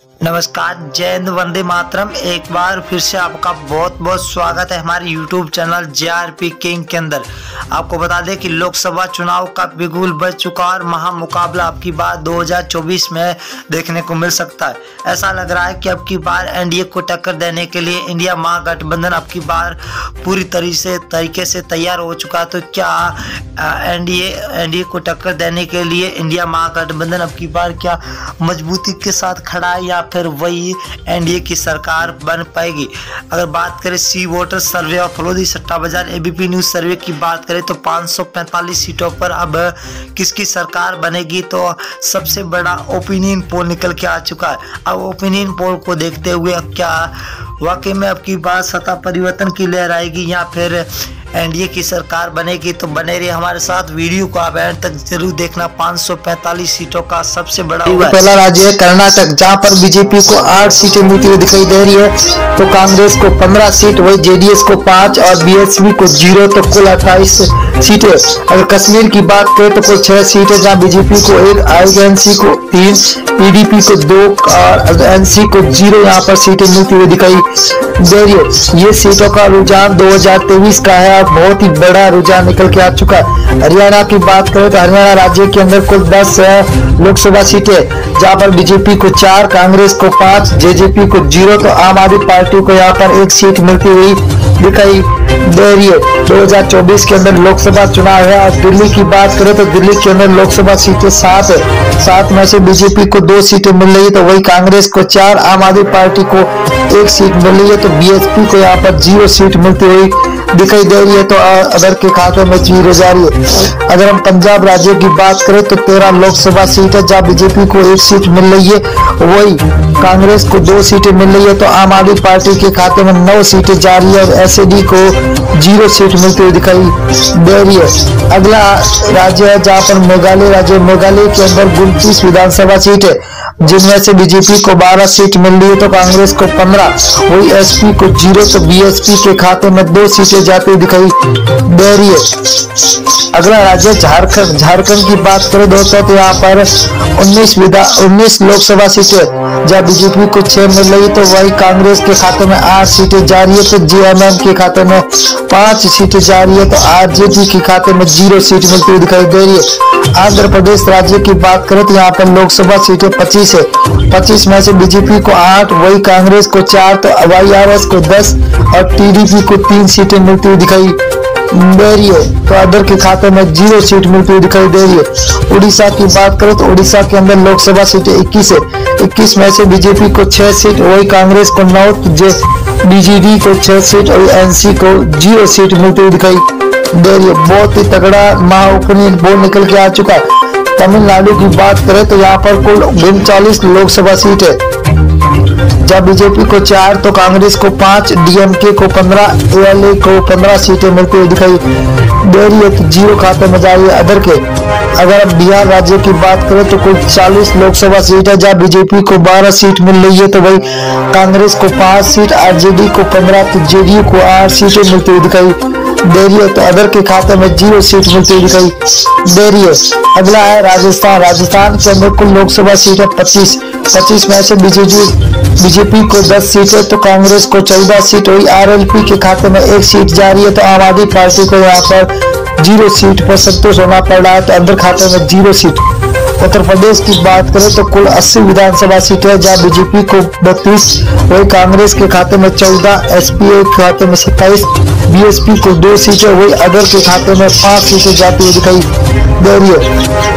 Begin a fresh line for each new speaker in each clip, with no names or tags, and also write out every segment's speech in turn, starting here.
नमस्कार, जय हिंद, वंदे मातरम। एक बार फिर से आपका बहुत बहुत स्वागत है हमारे YouTube चैनल JRP किंग के अंदर। आपको बता दें कि लोकसभा चुनाव का बिगुल बज चुका और महामुकाबला अब की बार 2024 में देखने को मिल सकता है। ऐसा लग रहा है कि अब की बार एनडीए को टक्कर देने के लिए इंडिया महागठबंधन अब की बार पूरी तरीके से तैयार हो चुका है। तो क्या एनडीए को टक्कर देने के लिए इंडिया महागठबंधन अब की बार क्या मजबूती के साथ खड़ा है या फिर वही एनडीए की सरकार बन पाएगी? अगर बात करें सी वोटर सर्वे और फलोदी सट्टा बाजार एबीपी न्यूज सर्वे की बात करें तो 545 सीटों पर अब किसकी सरकार बनेगी, तो सबसे बड़ा ओपिनियन पोल निकल के आ चुका है। अब ओपिनियन पोल को देखते हुए क्या वाकई में अब की बार सत्ता परिवर्तन की लहर आएगी या फिर एनडीए की सरकार बनेगी? तो बने रहिए हमारे साथ, वीडियो को आप एंड तक जरूर देखना। 545 सीटों का सबसे बड़ा
पहला राज्य है कर्नाटक, जहां पर बीजेपी को 8 सीटें मिलती हुई दिखाई दे रही है, तो कांग्रेस को 15 सीट, वही जेडीएस को 5 और बीएसपी को 0, तो कुल 28 सीटें। अगर कश्मीर की बात करें तो कुल 6 सीटें, जहां बीजेपी को 1, आईएनसी को 3, पीडीपी को 2 और एनसी को 0 यहाँ पर सीटें मिलती हुई दिखाई दे रही है। ये सीटों का रुझान 2023 का है, बहुत ही बड़ा रुझान निकल के आ चुका है। हरियाणा की बात करें तो हरियाणा राज्य के अंदर कुल 10 लोकसभा सीटें, जहां पर बीजेपी को 4, कांग्रेस को 5, जेजेपी को 0, तो आम आदमी पार्टी को यहाँ पर 1 सीट मिलती हुई दिखाई दे रही है। 2024 के अंदर लोकसभा चुनाव है। और दिल्ली की बात करें तो दिल्ली के अंदर लोकसभा सीटें 7 है, 7 में से बीजेपी को 2 सीटें मिल रही है, तो वही कांग्रेस को 4, आम आदमी पार्टी को 1 सीट मिल रही है, तो बीएसपी को यहाँ पर 0 सीट मिलती हुई दिखाई दे रही है। तो अदर के खाते में 0 जा रही है। अगर हम पंजाब राज्य की बात करें तो 13 लोकसभा सीट है, जहाँ बीजेपी को 1 सीट मिल रही है, वही कांग्रेस को 2 सीटें मिल रही है, तो आम आदमी पार्टी के खाते में 9 सीटें जा रही है और एसएडी को 0 सीट मिलती हुई दिखाई दे रही है। अगला राज्य है जहाँ पर मेघालय राज्य, मेघालय के अंदर 29 विधानसभा सीट है, जिनमें से बीजेपी को 12 सीट मिल रही है, तो कांग्रेस को 15, वही एसपी को 0, तो बीएसपी के खाते में 2 सीटें जाती हुई दिखाई दे रही है। अगला राज्य झारखंड, झारखंड की बात करें दोस्तों तो यहाँ पर 19 लोकसभा सीटें, जहाँ बीजेपी को 6 मिल रही है, तो वही कांग्रेस के खाते में 8 सीटें जा रही है, तो जेएमएम के खाते में 5 सीटें जा रही है, तो आरजेडी के खाते में 0 सीट मिलती हुई दिखाई दे रही है। आंध्र प्रदेश राज्य की बात करें तो यहाँ पर लोकसभा सीटें 25 है, 25 में से बीजेपी को 8, वही कांग्रेस को 4, तो वाईआरएस को 10 और टीडीपी को 3 सीटें मिलती हुई दिखाई दे रही है, तो अदर के खाते में 0 सीट मिलती हुई दिखाई दे रही है। उड़ीसा की बात करें तो उड़ीसा के अंदर लोकसभा सीटें 21 है, 21 में से बीजेपी को 6 सीट, वही कांग्रेस को 9, बीजेडी को 6 सीट और एनसी को 0 सीट मिलती हुई दिखाई दे रही है। बहुत ही तगड़ा महाओपिनियन पोल निकल के आ चुका है। तमिलनाडु की बात करें तो यहाँ पर कुल 39 लोकसभा सीट है, जब बीजेपी को 4, तो कांग्रेस को 5, डीएमके को 15, एएलए को 15 सीटें मिलती हुई दिखाई दे रही है, तो 0 खाते में जा रही है अदर के। अगर अब बिहार राज्य की बात करें तो कुल 40 लोकसभा सीट है, जहाँ बीजेपी को 12 सीट मिल रही है, तो वही कांग्रेस को 5 सीट, आरजेडी को 15, तो जेडीयू को 8 सीटें मिलती हुई दिखाई दे रही है, तो अदर के खाते में 0 सीट मिलती हुई दिखाई दे रही है। अगला है राजस्थान, राजस्थान के अंदर कुल लोकसभा सीट है 25 में से बीजेपी को 10 सीट है, तो कांग्रेस को 14 सीट, वही आरएलपी के खाते में 1 सीट जा रही है, तो आम आदमी पार्टी को यहाँ पर 0 सीट पर संतोष होना पड़ रहा है, तो अंदर खाते में 0 सीट। उत्तर प्रदेश की बात करें तो कुल 80 विधानसभा सीटें है, जहाँ बीजेपी को 32, वही कांग्रेस के खाते में 14, एसपीए के खाते में 27, बीएसपी को 2 सीटें, वही अदर के खाते में 5 सीटें जाती हुई दिखाई दे रही है।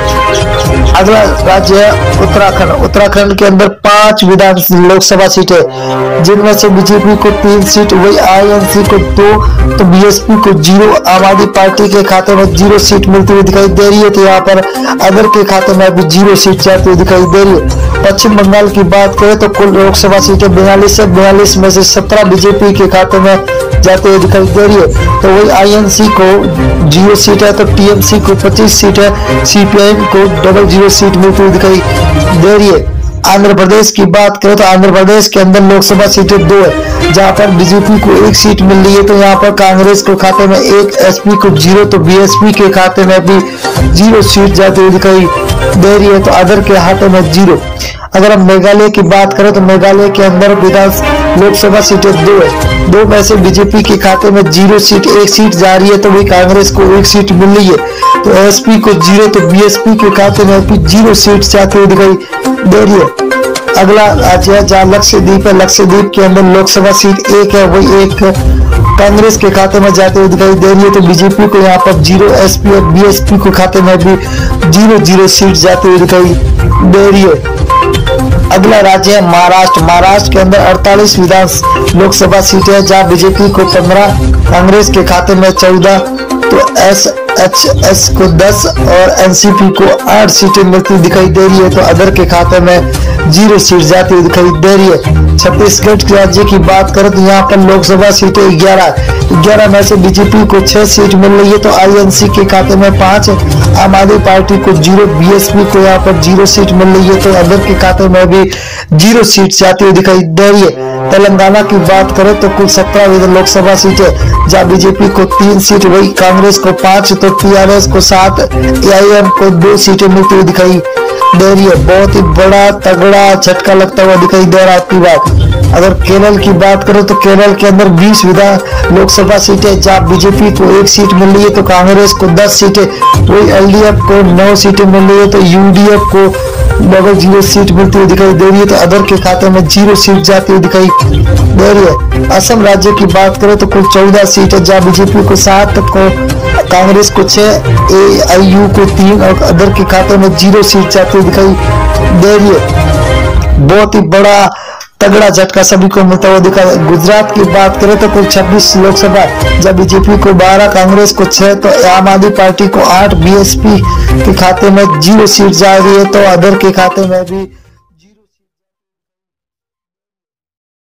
अगला राज्य है उत्तराखंड, उत्तराखंड के अंदर 5 विधान लोकसभा सीटें, जिनमें से बीजेपी को 3 सीट, वही आईएनसी को 2, तो बीएसपी को 0, आम आदमी पार्टी के खाते में 0 सीट मिलती हुई दिखाई दे रही है, तो यहाँ पर अदर के खाते में भी 0 सीट जाती हुई दिखाई दे रही है। पश्चिम बंगाल की बात करें तो कुल लोकसभा सीटें 42 है, 42 में से 17 बीजेपी के खाते में जाते हुए दिखाई दे रही है, तो वही आईएनसी को 0 सीट है, तो टीएमसी को 25 सीट है, सीपीआईएम को 00 सीट मिलती हुई दिखाई दे रही है। आंध्र प्रदेश की बात करें तो आंध्र प्रदेश के अंदर लोकसभा सीटें 2 है, जहां पर बीजेपी को 1 सीट मिल रही है। तो यहाँ पर कांग्रेस के खाते में 1, एसपी को 0, तो बीएसपी के खाते में भी 0 सीट जाती हुई दिखाई दे रही है। तो अदर के खाते में 0। अगर हम मेघालय की बात करें तो मेघालय के अंदर लोकसभा सीटें 2 है, 2 में से बीजेपी के खाते में 0 सीट, 1 सीट जा रही है। तो वही कांग्रेस को 1 सीट मिल रही है। तो एसपी को 0, तो बीएसपी के खाते में भी 0 सीट जाती हुई दिखाई दे रही है। अगला राज्य है जहाँ लक्षद्वीप है, लक्षद्वीप के अंदर लोकसभा सीट 1 है, वही 1 कांग्रेस के खाते में जाते हुए दिखाई दे रही है। तो बीजेपी को यहाँ पर 0, एसपी और बीएसपी के खाते में भी 0 सीट जाते हुए दिखाई दे रही है। अगला राज्य है महाराष्ट्र। महाराष्ट्र के अंदर 48 विधान लोकसभा सीटें है, जहाँ बीजेपी को 15, कांग्रेस के खाते में 14, तो एसएचएस को 10 और एनसीपी को 8 सीटें मिलती दिखाई दे रही है। तो अदर के खाते में 0 सीट जाती हुई दिखाई दे रही है। छत्तीसगढ़ राज्य की बात करें तो यहाँ पर लोकसभा सीटें 11 में से बीजेपी को 6 सीट मिल रही है। तो आईएनसी के खाते में 5, आम आदमी पार्टी को 0, बीएसपी को यहाँ पर 0 सीट मिल रही है। तो अदर के खाते में भी 0 सीट जाती हुई दिखाई दे रही है। तेलंगाना की बात करें तो कुल 17 लोकसभा सीटें, जहाँ बीजेपी को 3 सीट, वही कांग्रेस को 5, तो टीआरएस को 7, एआईएम को 2 सीटें मिलती हुई दिखाई दे रही है। बहुत ही बड़ा तगड़ा झटका लगता हुआ दिखाई दे रहा है आपकी बात। अगर केरल की बात करो तो केरल के अंदर 20 विधान लोकसभा सीटें, जहाँ बीजेपी को 1 सीट मिल रही है। तो कांग्रेस को 10 सीटें, वही एलडीएफ को 9 सीटें मिल रही है। तो यूडीएफ को 0 सीट मिलती हुई दिखाई दे रही है। तो अदर के खाते में 0 सीट जाती हुई दिखाई दे रही है। असम राज्य की बात करें तो कुल 14 सीट है, जहाँ बीजेपी को 7, को कांग्रेस को 6, एआईयू को 3 और अदर के खाते में 0 सीट जाती हुई दिखाई दे रही है। बहुत ही बड़ा तगड़ा झटका सभी को मिलता हुआ दिखा। गुजरात की बात करें तो कुल 26 लोकसभा, जब बीजेपी को 12, कांग्रेस को 6, तो आम आदमी पार्टी को 8, बीएसपी के खाते में 0 सीट जा रही है। तो अदर के खाते में भी